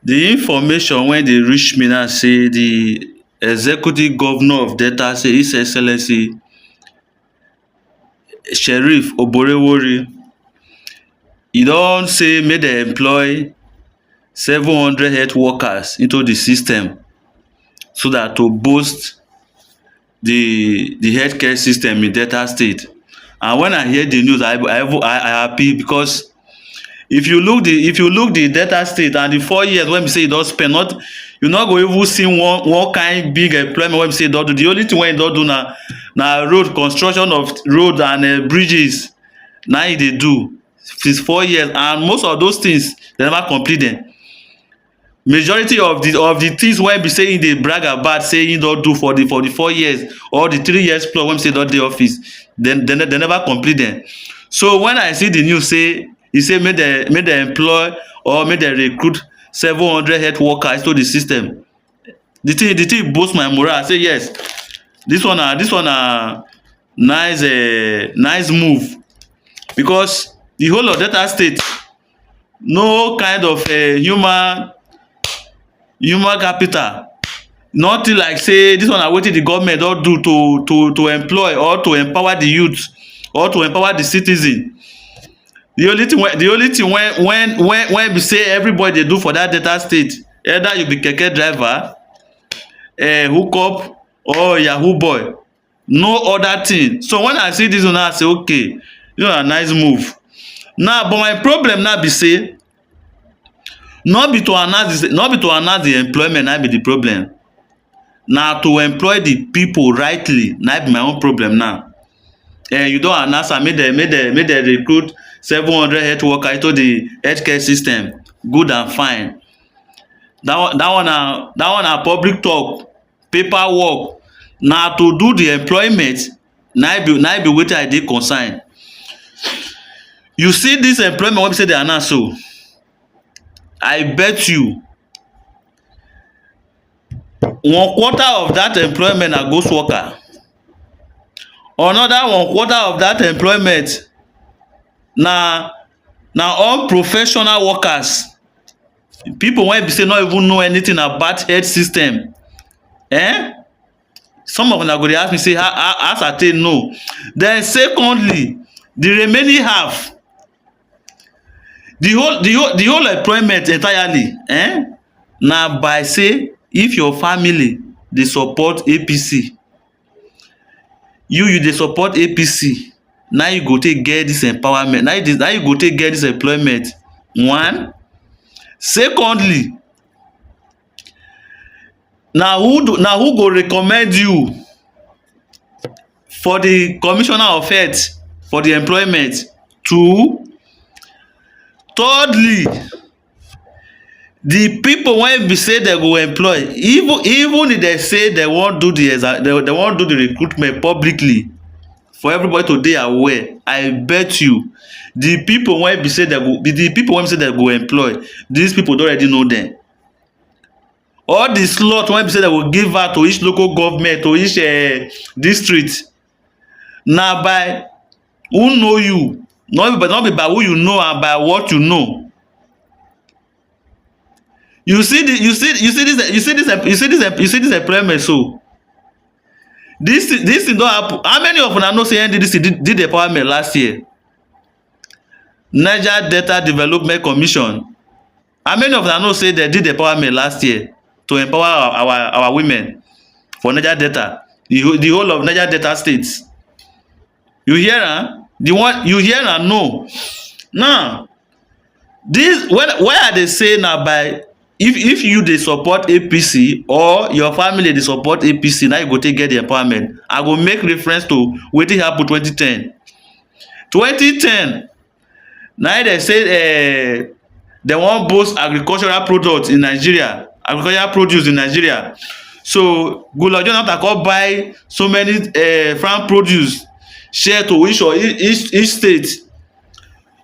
The information when they reach me now say the executive governor of Delta State, His Excellency Sheriff Oborevwori, e don say make dem employ 700 health workers into the system so that to boost the healthcare system in Delta State. And when I hear the news, I happy because if you look the Delta State and the 4 years when we say e don spend, not you no go even see one kind big employment when we say e don do. The only thing wey e don do na road construction of road and bridges na e dey do since 4 years, and most of those things dem never complete dem. Majority of the things wey be say e dey brag about say e don do for the 4 years or the 3 years plus wey be say e don dey office, dem never complete dem. So when I see the news say e say make dem employ or make dem recruit 700 health workers to the system, the thing boost my morale. I say yes, this one na nice move, because the whole of Delta State no kind of human capital, nothing like say this one na wetin the government don do to employ or to empower the youth or to empower the citizen. The only thing when be say everybody dey do for that Delta State, either you be keke driver, hookup or yahoo boy, no other thing. So when I see this one now, I say okay, this one na nice move. Now but my problem now be say no be to announce the employment na be the problem, na to employ the people rightly na be my own problem now. You don announce am make dem recruit 700 health workers into the healthcare system, good and fine. That one na public talk, paperwork. Na to do the employment na be wetin I dey concern. You see this employment wey be say dey announce so, I bet you 1/4 of that employment na ghost worker, another 1/4 of that employment na unprofessional workers, people wey be say no even know anything about health system. Some of una go dey ask me say how I take know. Then secondly, the remaining half, the whole employment entirely na by say if your family dey support APC, you dey support APC, na you go take get this empowerment, na you go take get this employment. One. Secondly, na who go recommend you for the commissioner of health for the employment. Two. Thirdly, the people wey be say dem go employ, even if dem say dem wan do the recruitment publicly for everybody to dey aware, I bet you the people wey be say dem go employ, these people don already know dem. All the slot wey be say dem go give out to each local government, to each district, na by who know you, not be by who you know and by what you know. You see this employment so. This thing don happen. How many of una know say NDDC did empowerment last year? Niger Delta Development Commission. How many of una know say they did empowerment last year to empower our women for Niger Delta, the whole of Niger Delta states? You hear am? The one you hear am no. Now, this why I dey say na by if you dey support APC or your family dey support APC, na you go take get the empowerment. I go make reference to wetin happen 2010. 2010 na dem say dem wan boost agricultural products in Nigeria, agricultural produce in Nigeria. So Goodluck Jonathan come buy so many farm produce, share to each state.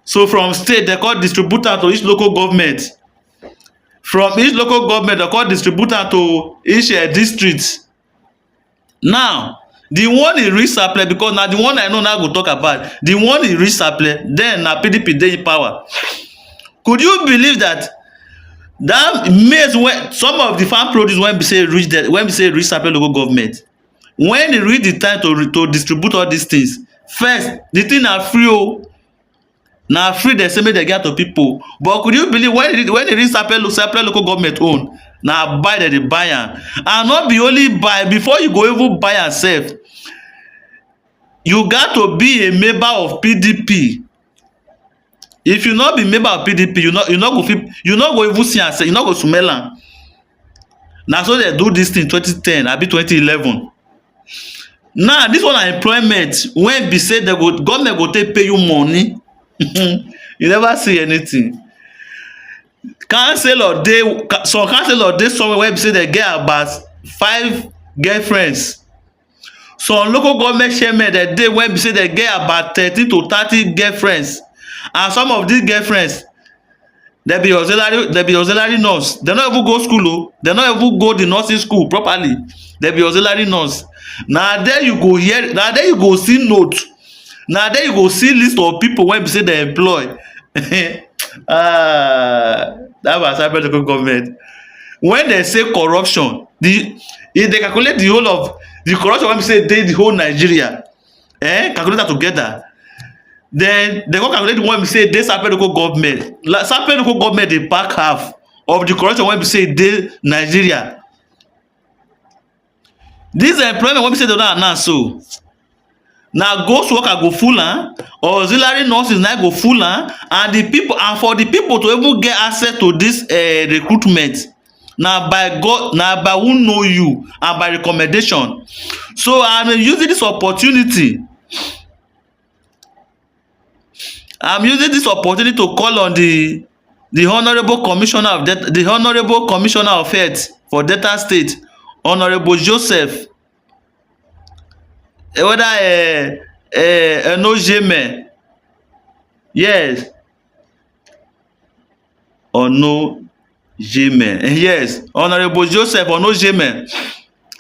So from state dem come distribute am to each local government. From each local government dem come distribute am to each district. Now the one e reach Sapele, because na the one I know now go talk about, the one e reach Sapele, then na PDP dey in power. Could you believe that that maize when some of the farm produce when be say reach the when be say reach Sapele local government, when e reach the time to distribute all these things, first the thing na free o, na free dem say make dem get to people, but could you believe when e reach Sapele local government own, na buy dem dey buy am, and no be only buy, before you go even buy am sef, you gat to be a member of PDP. If you no be member of PDP, you no go fit, you no go even see am sef, you no go smell am. Na so dem do dis thing 2010 abi 2011. Now dis one na employment wey be say government go take pay you money. You never see anything. Councillor dey, some councillor dey somewhere wey be say dem get about 5 girlfriends. Some local government chairmen dem dey wey be say dem get about 13 to 30 girlfriends, and some of these girlfriends dem be auxiliary nurse. Dem no even go school o, dem no even go the nursing school properly, dem be auxiliary nurse. Na there you go hear, na there you go see note, na there you go see list of people wey be say dem employ. Dat was Sapele local government. When dem say corruption, if dey calculate the whole of the corruption wey be say dey the whole Nigeria, calculate am together, then dem go calculate the one be say dey Sapele local government. Sapele local government dey pack half of the corruption wey be say dey Nigeria. Dis employment wey be say dem don announce so, na ghost worker go full am, auxiliary nurses na go full am, and the people, and for the people to even get access to dis recruitment, na by God, na by who know you and by recommendation. So I'm using this opportunity, to call on the honourable commissioner of health for Delta State, Honourable Joseph whether Onojeme, yes, Onojeme, yes, Honourable Joseph Onojeme,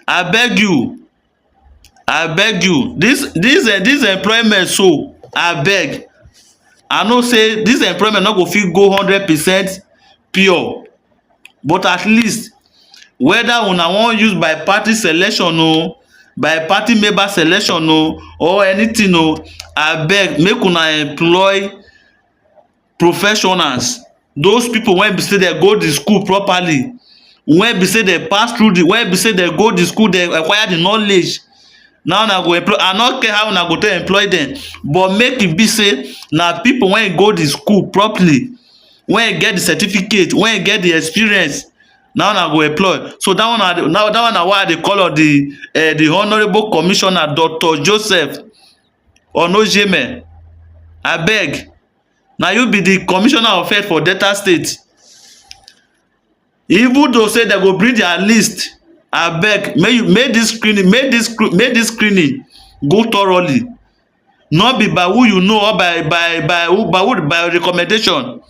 I beg you, this employment, so I beg, I know say this employment no go fit go 100% pure, but at least whether una wan use by party selection o, by party member selection o, or anything o, abeg make una employ professionals, those people wey be say dem go the school properly, wey be say dem pass through the, wey be say dem go the school, dem acquire the knowledge. Now una go employ, I no care how una go take employ dem, but make e be say na people wey go the school properly, wey get the certificate, wey get the experience, na una go employ. So that one na why I dey call on the honourable commissioner Dr. Joseph Onojeme, abeg, na you be the commissioner of health for Delta State. Even though say dem go bring their list, abeg make this screening go thoroughly, no be by who you know or by recommendation.